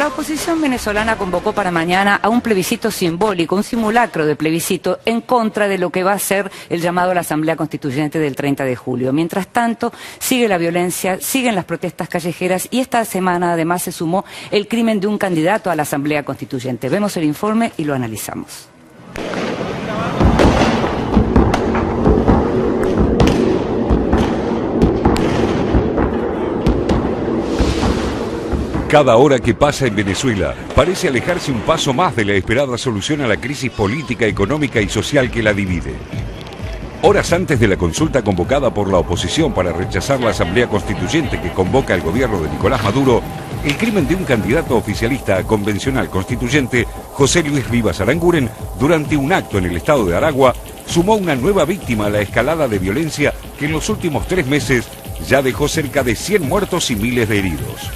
La oposición venezolana convocó para mañana a un plebiscito simbólico, un simulacro de plebiscito en contra de lo que va a ser el llamado a la Asamblea Constituyente del 30 de julio. Mientras tanto, sigue la violencia, siguen las protestas callejeras y esta semana además se sumó el crimen de un candidato a la Asamblea Constituyente. Vemos el informe y lo analizamos. Cada hora que pasa en Venezuela parece alejarse un paso más de la esperada solución a la crisis política, económica y social que la divide. Horas antes de la consulta convocada por la oposición para rechazar la Asamblea Constituyente que convoca el gobierno de Nicolás Maduro, el crimen de un candidato oficialista a convencional constituyente, José Luis Rivas Aranguren, durante un acto en el estado de Aragua, sumó una nueva víctima a la escalada de violencia que en los últimos 3 meses ya dejó cerca de 100 muertos y miles de heridos.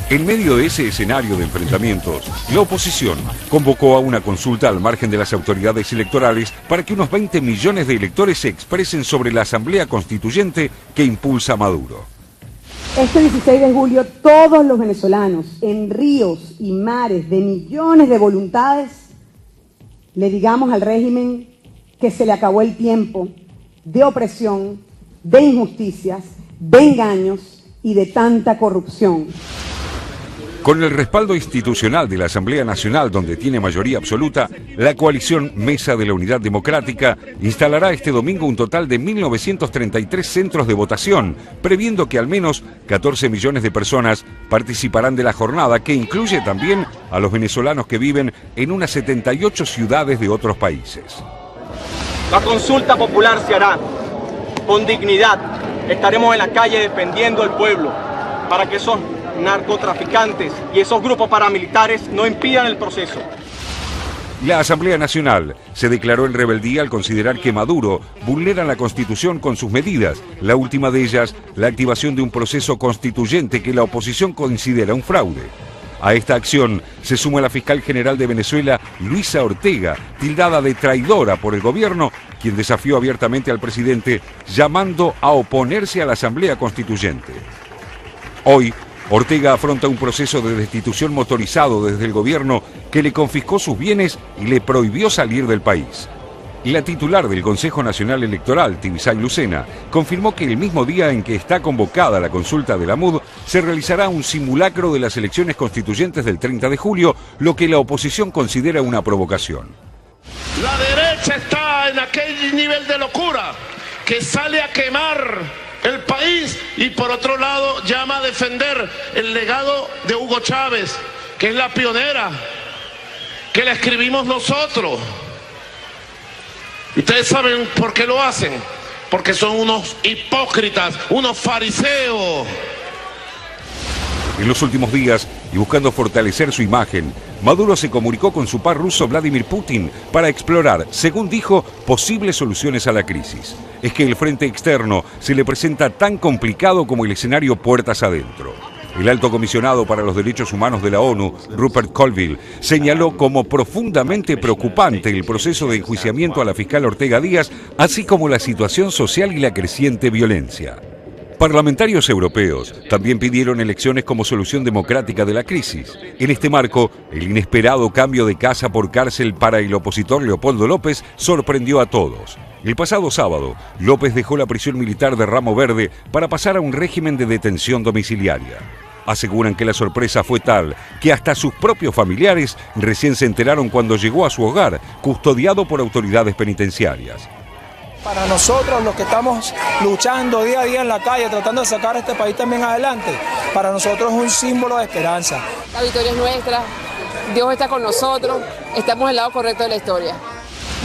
En medio de ese escenario de enfrentamientos, la oposición convocó a una consulta al margen de las autoridades electorales para que unos 20 millones de electores se expresen sobre la Asamblea Constituyente que impulsa Maduro. Este 16 de julio todos los venezolanos, en ríos y mares de millones de voluntades, le digamos al régimen que se le acabó el tiempo de opresión, de injusticias, de engaños y de tanta corrupción. Con el respaldo institucional de la Asamblea Nacional, donde tiene mayoría absoluta, la coalición Mesa de la Unidad Democrática instalará este domingo un total de 1.933 centros de votación, previendo que al menos 14 millones de personas participarán de la jornada, que incluye también a los venezolanos que viven en unas 78 ciudades de otros países. La consulta popular se hará con dignidad. Estaremos en la calle defendiendo al pueblo para que son narcotraficantes y esos grupos paramilitares no impidan el proceso. La Asamblea Nacional se declaró en rebeldía al considerar que Maduro vulnera la Constitución con sus medidas, la última de ellas, la activación de un proceso constituyente que la oposición considera un fraude. A esta acción se suma la fiscal general de Venezuela, Luisa Ortega, tildada de traidora por el gobierno, quien desafió abiertamente al presidente llamando a oponerse a la Asamblea Constituyente. Hoy, Ortega afronta un proceso de destitución motorizado desde el gobierno que le confiscó sus bienes y le prohibió salir del país. La titular del Consejo Nacional Electoral, Tibisay Lucena, confirmó que el mismo día en que está convocada la consulta de la MUD se realizará un simulacro de las elecciones constituyentes del 30 de julio, lo que la oposición considera una provocación. La derecha está en aquel nivel de locura que sale a quemar el país y por otro lado llama a defender el legado de Hugo Chávez, que es la pionera, que la escribimos nosotros. ¿Ustedes saben por qué lo hacen? Porque son unos hipócritas, unos fariseos. En los últimos días, y buscando fortalecer su imagen, Maduro se comunicó con su par ruso Vladimir Putin para explorar, según dijo, posibles soluciones a la crisis. Es que el frente externo se le presenta tan complicado como el escenario puertas adentro. El alto comisionado para los derechos humanos de la ONU, Rupert Colville, señaló como profundamente preocupante el proceso de enjuiciamiento a la fiscal Ortega Díaz, así como la situación social y la creciente violencia. Parlamentarios europeos también pidieron elecciones como solución democrática de la crisis. En este marco, el inesperado cambio de casa por cárcel para el opositor Leopoldo López sorprendió a todos. El pasado sábado, López dejó la prisión militar de Ramo Verde para pasar a un régimen de detención domiciliaria. Aseguran que la sorpresa fue tal que hasta sus propios familiares recién se enteraron cuando llegó a su hogar, custodiado por autoridades penitenciarias. Para nosotros, los que estamos luchando día a día en la calle, tratando de sacar a este país también adelante, para nosotros es un símbolo de esperanza. La victoria es nuestra, Dios está con nosotros, estamos del lado correcto de la historia.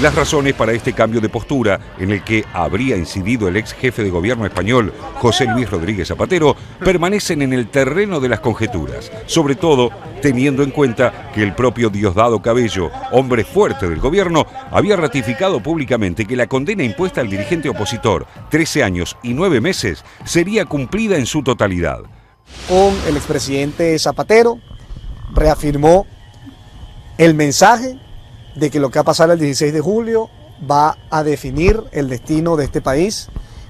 Las razones para este cambio de postura, en el que habría incidido el ex jefe de gobierno español, José Luis Rodríguez Zapatero, permanecen en el terreno de las conjeturas, sobre todo teniendo en cuenta que el propio Diosdado Cabello, hombre fuerte del gobierno, había ratificado públicamente que la condena impuesta al dirigente opositor, 13 años y 9 meses, sería cumplida en su totalidad. Con el expresidente Zapatero reafirmó el mensaje de que lo que va a pasar el 16 de julio va a definir el destino de este país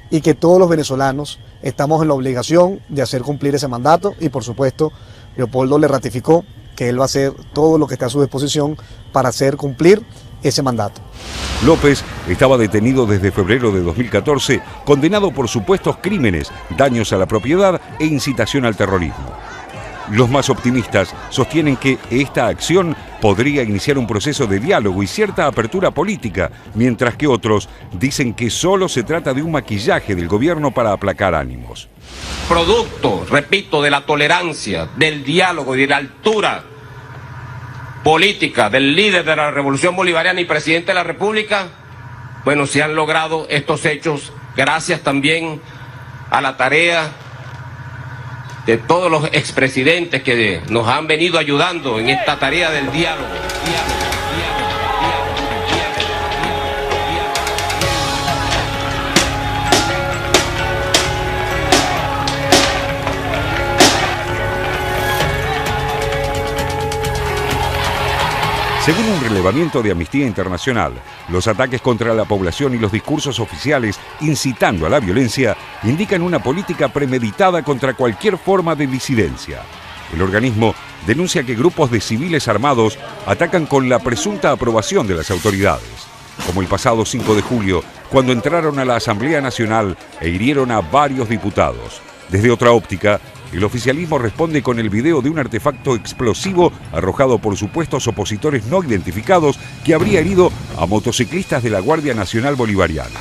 y que todos los venezolanos estamos en la obligación de hacer cumplir ese mandato y por supuesto Leopoldo le ratificó que él va a hacer todo lo que está a su disposición para hacer cumplir ese mandato. López estaba detenido desde febrero de 2014, condenado por supuestos crímenes, daños a la propiedad e incitación al terrorismo. Los más optimistas sostienen que esta acción podría iniciar un proceso de diálogo y cierta apertura política, mientras que otros dicen que solo se trata de un maquillaje del gobierno para aplacar ánimos. Producto, repito, de la tolerancia, del diálogo y de la altura política del líder de la Revolución Bolivariana y presidente de la República, bueno, se han logrado estos hechos gracias también a la tarea de todos los expresidentes que nos han venido ayudando en esta tarea del diálogo. Según un relevamiento de Amnistía Internacional, los ataques contra la población y los discursos oficiales incitando a la violencia indican una política premeditada contra cualquier forma de disidencia. El organismo denuncia que grupos de civiles armados atacan con la presunta aprobación de las autoridades, como el pasado 5 de julio, cuando entraron a la Asamblea Nacional e hirieron a varios diputados. Desde otra óptica, el oficialismo responde con el video de un artefacto explosivo arrojado por supuestos opositores no identificados que habría herido a motociclistas de la Guardia Nacional Bolivariana.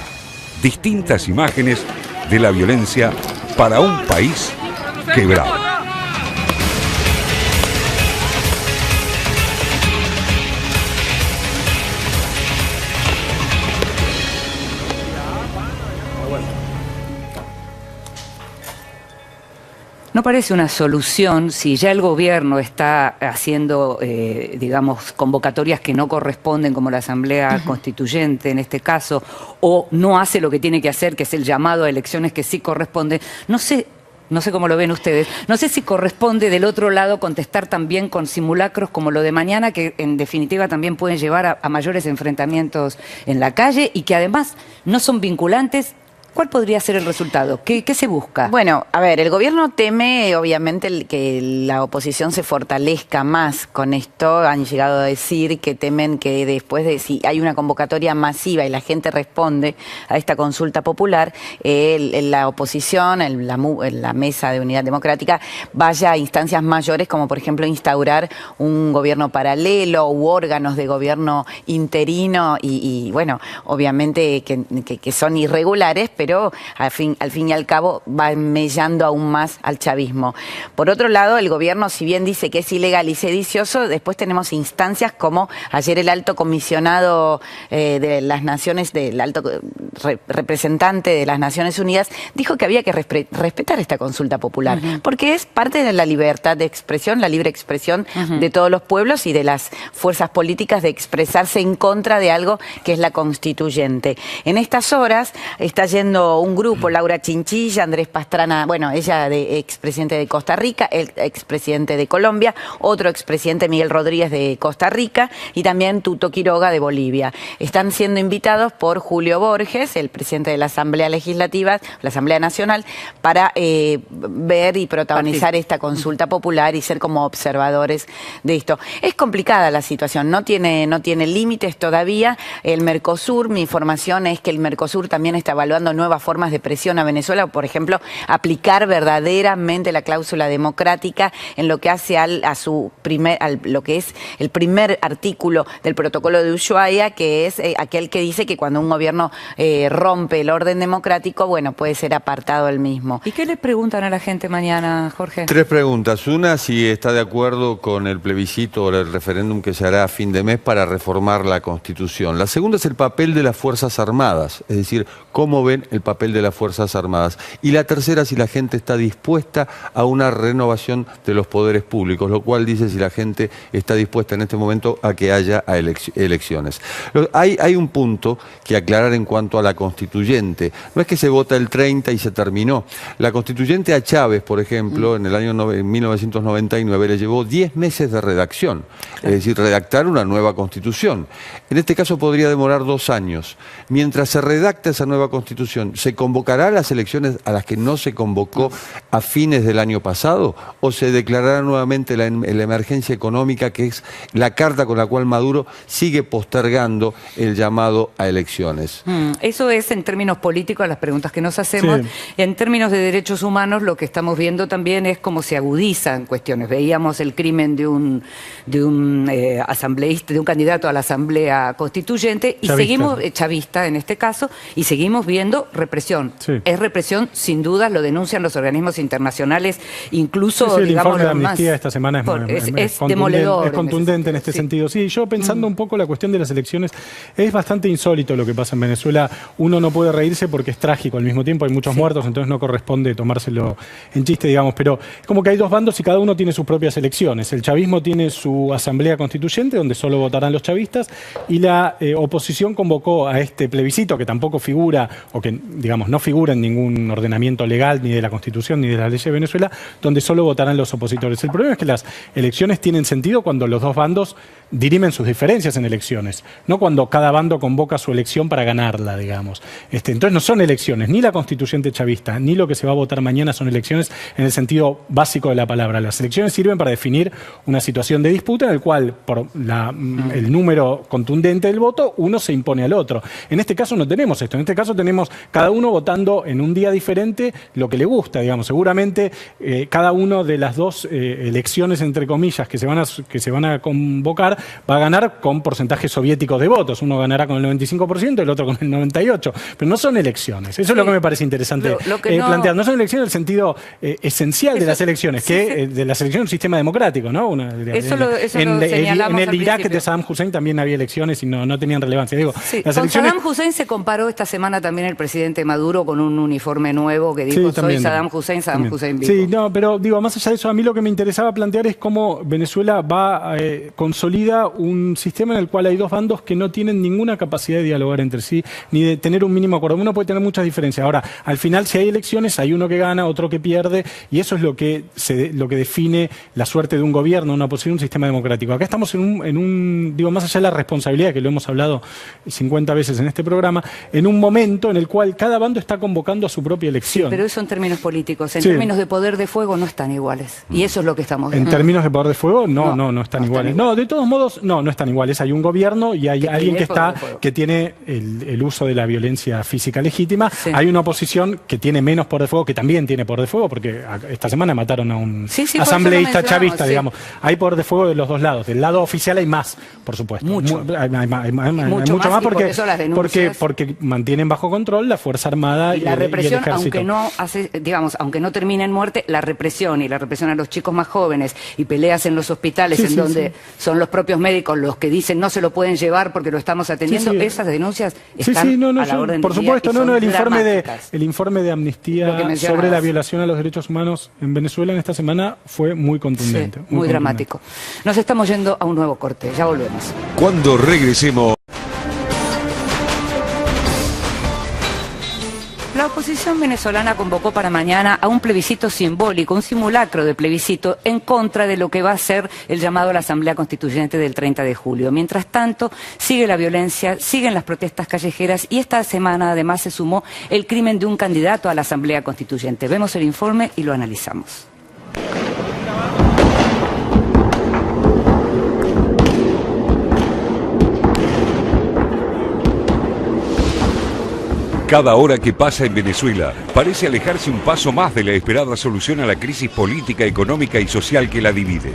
Distintas imágenes de la violencia para un país quebrado. ¿No parece una solución si ya el gobierno está haciendo, digamos, convocatorias que no corresponden, como la Asamblea Constituyente en este caso, o no hace lo que tiene que hacer, que es el llamado a elecciones que sí corresponde? No sé cómo lo ven ustedes, no sé si corresponde del otro lado contestar también con simulacros como lo de mañana, que en definitiva también pueden llevar a mayores enfrentamientos en la calle y que además no son vinculantes. ¿Cuál podría ser el resultado? ¿Qué se busca? Bueno, a ver, el gobierno teme obviamente que la oposición se fortalezca más con esto. Han llegado a decir que temen que después de si hay una convocatoria masiva y la gente responde a esta consulta popular, la oposición, la Mesa de Unidad Democrática, vaya a instancias mayores como por ejemplo instaurar un gobierno paralelo u órganos de gobierno interino y bueno, obviamente que son irregulares, pero al fin y al cabo va mellando aún más al chavismo. Por otro lado, el gobierno, si bien dice que es ilegal y sedicioso, después tenemos instancias como ayer el alto comisionado de las Naciones, del alto representante de las Naciones Unidas, dijo que había que respetar esta consulta popular, porque es parte de la libertad de expresión, la libre expresión de todos los pueblos y de las fuerzas políticas de expresarse en contra de algo que es la constituyente. En estas horas está yendo un grupo, Laura Chinchilla, Andrés Pastrana, bueno, ella expresidente de Costa Rica, el expresidente de Colombia, otro expresidente Miguel Rodríguez de Costa Rica y también Tuto Quiroga de Bolivia. Están siendo invitados por Julio Borges, el presidente de la Asamblea Legislativa, la Asamblea Nacional, para ver y protagonizar esta consulta popular y ser como observadores de esto. Es complicada la situación, no tiene límites todavía. El Mercosur, mi información es que el Mercosur también está evaluando nuevas formas de presión a Venezuela, por ejemplo, aplicar verdaderamente la cláusula democrática en lo que hace lo que es el primer artículo del protocolo de Ushuaia, que es aquel que dice que cuando un gobierno rompe el orden democrático, bueno, puede ser apartado el mismo. ¿Y qué le preguntan a la gente mañana, Jorge? 3 preguntas. Una, si está de acuerdo con el plebiscito o el referéndum que se hará a fin de mes para reformar la Constitución. La segunda es el papel de las Fuerzas Armadas, es decir, cómo ven el papel de las Fuerzas Armadas. Y la tercera, si la gente está dispuesta a una renovación de los poderes públicos, lo cual dice si la gente está dispuesta en este momento a que haya elecciones. Hay un punto que aclarar en cuanto a la constituyente. No es que se vota el 30 y se terminó. La constituyente a Chávez, por ejemplo, en el año 1999 le llevó 10 meses de redacción, es decir, redactar una nueva constitución. En este caso podría demorar 2 años. Mientras se redacta esa nueva nueva constitución, ¿se convocará a las elecciones a las que no se convocó a fines del año pasado? ¿O se declarará nuevamente la emergencia económica, que es la carta con la cual Maduro sigue postergando el llamado a elecciones? Eso es en términos políticos las preguntas que nos hacemos. Sí. En términos de derechos humanos, lo que estamos viendo también es cómo se agudizan cuestiones. Veíamos el crimen de un asambleísta, de un candidato a la Asamblea Constituyente, y seguimos, chavista en este caso, y seguimos viendo represión. Sí. Es represión, sin duda, lo denuncian los organismos internacionales, incluso, el digamos, informe de Amnistía esta semana es demoledor. Es contundente en este sentido. Sí, yo pensando un poco la cuestión de las elecciones, es bastante insólito lo que pasa en Venezuela. Uno no puede reírse porque es trágico, al mismo tiempo hay muchos muertos, entonces no corresponde tomárselo en chiste, digamos, pero es como que hay dos bandos y cada uno tiene sus propias elecciones. El chavismo tiene su asamblea constituyente, donde solo votarán los chavistas, y la oposición convocó a este plebiscito, que tampoco figura, o que, digamos, no figura en ningún ordenamiento legal, ni de la Constitución, ni de las leyes de Venezuela, donde solo votarán los opositores. El problema es que las elecciones tienen sentido cuando los dos bandos dirimen sus diferencias en elecciones, no cuando cada bando convoca su elección para ganarla, digamos. Entonces no son elecciones, ni la constituyente chavista, ni lo que se va a votar mañana son elecciones en el sentido básico de la palabra. Las elecciones sirven para definir una situación de disputa en el cual, por el número contundente del voto, uno se impone al otro. En este caso no tenemos esto, en este caso tenemos cada uno votando en un día diferente lo que le gusta, digamos. Seguramente cada uno de las dos elecciones, entre comillas, que se van a convocar, va a ganar con porcentajes soviéticos de votos. Uno ganará con el 95%, el otro con el 98%. Pero no son elecciones. Eso es lo que me parece interesante plantear. No son elecciones en el sentido esencial de las elecciones, de las elecciones un sistema democrático, ¿no? En el Irak de Saddam Hussein también había elecciones y no tenían relevancia. Digo, con Saddam Hussein se comparó esta semana también el presidente Maduro con un uniforme nuevo que dijo, soy Saddam Hussein vivo. Sí, no, pero digo, más allá de eso, a mí lo que me interesaba plantear es cómo Venezuela va consolida un sistema en el cual hay dos bandos que no tienen ninguna capacidad de dialogar entre sí, ni de tener un mínimo acuerdo. Uno puede tener muchas diferencias. Ahora, al final, si hay elecciones, hay uno que gana, otro que pierde, y eso es lo que define la suerte de un gobierno, una oposición, un sistema democrático. Acá estamos digo, más allá de la responsabilidad, que lo hemos hablado 50 veces en este programa, en un momento en el cual cada bando está convocando a su propia elección. Sí, pero eso en términos políticos. En términos de poder de fuego no están iguales. Y eso es lo que estamos viendo. En términos de poder de fuego, no están iguales. No, de todos modos, no están iguales. Hay un gobierno y hay alguien que tiene el uso de la violencia física legítima. Sí. Hay una oposición que tiene menos poder de fuego, que también tiene poder de fuego, porque esta semana mataron a un asambleísta chavista, digamos. Hay poder de fuego de los dos lados. Del lado oficial hay más, por supuesto. Hay mucho más porque mantienen bajo control la Fuerza Armada y la represión, y el ejército. Aunque no termine en muerte, la represión a los chicos más jóvenes y peleas en los hospitales donde son los propios médicos los que dicen no se lo pueden llevar porque lo estamos atendiendo, esas denuncias están a la orden por supuesto, el informe de Amnistía sobre la violación a los derechos humanos en Venezuela en esta semana fue muy contundente. Muy dramático. Nos estamos yendo a un nuevo corte, ya volvemos. Cuando regresemos... La oposición venezolana convocó para mañana a un plebiscito simbólico, un simulacro de plebiscito en contra de lo que va a ser el llamado a la Asamblea Constituyente del 30 de julio. Mientras tanto, sigue la violencia, siguen las protestas callejeras y esta semana además se sumó el crimen de un candidato a la Asamblea Constituyente. Vemos el informe y lo analizamos. Cada hora que pasa en Venezuela parece alejarse un paso más de la esperada solución a la crisis política, económica y social que la divide.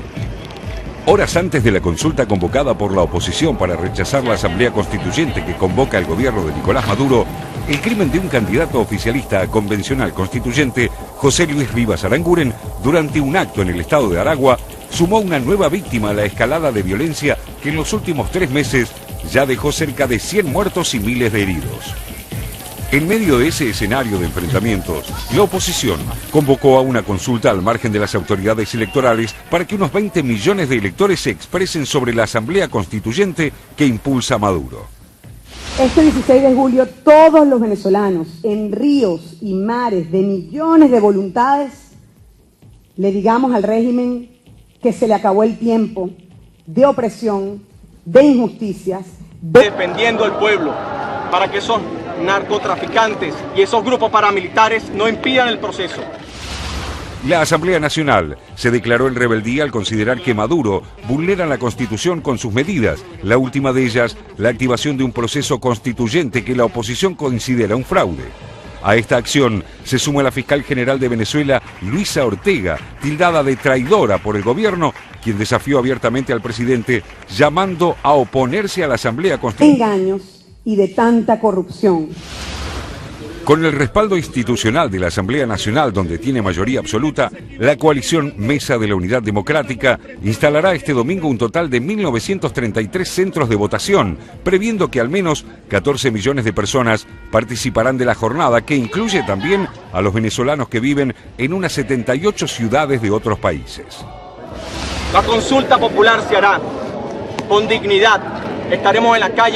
Horas antes de la consulta convocada por la oposición para rechazar la Asamblea Constituyente que convoca el gobierno de Nicolás Maduro, el crimen de un candidato oficialista a convencional constituyente, José Luis Rivas Aranguren, durante un acto en el estado de Aragua, sumó una nueva víctima a la escalada de violencia que en los últimos 3 meses ya dejó cerca de 100 muertos y miles de heridos. En medio de ese escenario de enfrentamientos, la oposición convocó a una consulta al margen de las autoridades electorales para que unos 20 millones de electores se expresen sobre la Asamblea Constituyente que impulsa Maduro. Este 16 de julio todos los venezolanos, en ríos y mares de millones de voluntades, le digamos al régimen que se le acabó el tiempo de opresión, de injusticias, defendiendo al pueblo. ¿Para qué son? narcotraficantes y esos grupos paramilitares no impidan el proceso. La Asamblea Nacional se declaró en rebeldía al considerar que Maduro vulnera la Constitución con sus medidas, la última de ellas, la activación de un proceso constituyente que la oposición considera un fraude. A esta acción se suma la fiscal general de Venezuela, Luisa Ortega, tildada de traidora por el gobierno, quien desafió abiertamente al presidente, llamando a oponerse a la Asamblea Constitucional. Engaños y de tanta corrupción. Con el respaldo institucional de la Asamblea Nacional, donde tiene mayoría absoluta, la coalición Mesa de la Unidad Democrática instalará este domingo un total de 1.933 centros de votación, previendo que al menos 14 millones de personas participarán de la jornada, que incluye también a los venezolanos que viven en unas 78 ciudades de otros países. La consulta popular se hará con dignidad. Estaremos en la calle.